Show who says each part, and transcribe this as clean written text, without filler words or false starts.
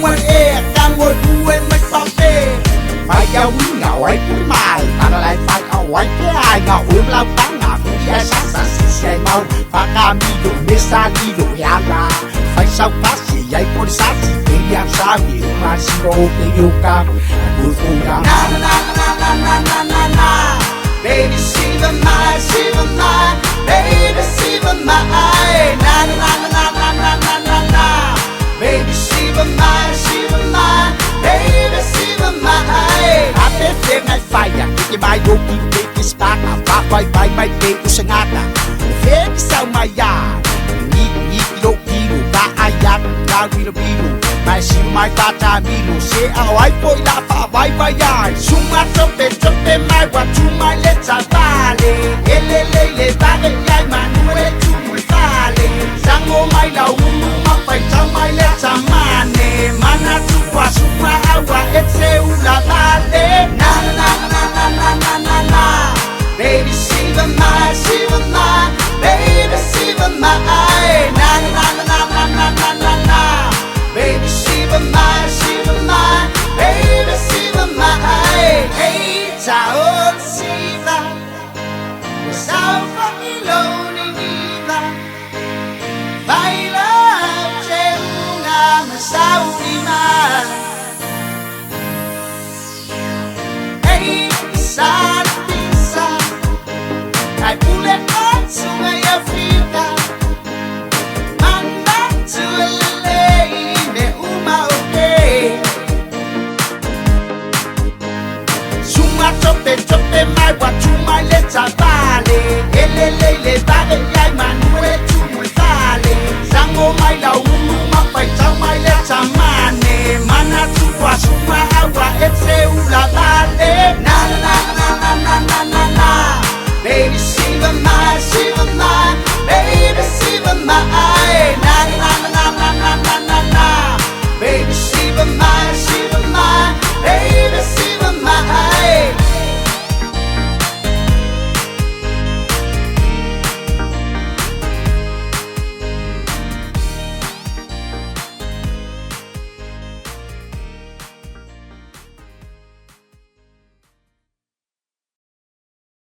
Speaker 1: วันเอกกังวลดูเว้นไม่ต้องเตะไฟยาววิ่งเอาไว้พูดมาอะไรไฟเอาไว้แค่เงาอุ้มเราตั้งหน้าผู้ใหญ่สร้างสรรค์สิ่งใหญ่เมาปากกามีดูเมษาดีดูยาลาไฟเสาฟ้าสีใหญ่บนสายสีเอียงสามีมาสิโรเดียวกันบูฟูนานานานานานานานานา Baby see the night see the night Baby see the night na na na na na na na na na Baby see the night see the night Baby see the night I bet them at fire Kiki mai yo ki kiki spark Pa pai pai mai te usangata Baby sao mai ya Ni ni yo kiru ba ayat Ka wi biru Mai si mai ta ta milu Se awai poi la pa vai vai ai Suma chope chope mai wa tu mai le cha vale Ele le le ta le ai ma nu le tu mu vale Sango mai la u ma pai cha mai le cha mane Mana tu kwa suma awa etse u la vale Na na na na na na na na Baby see the night see the night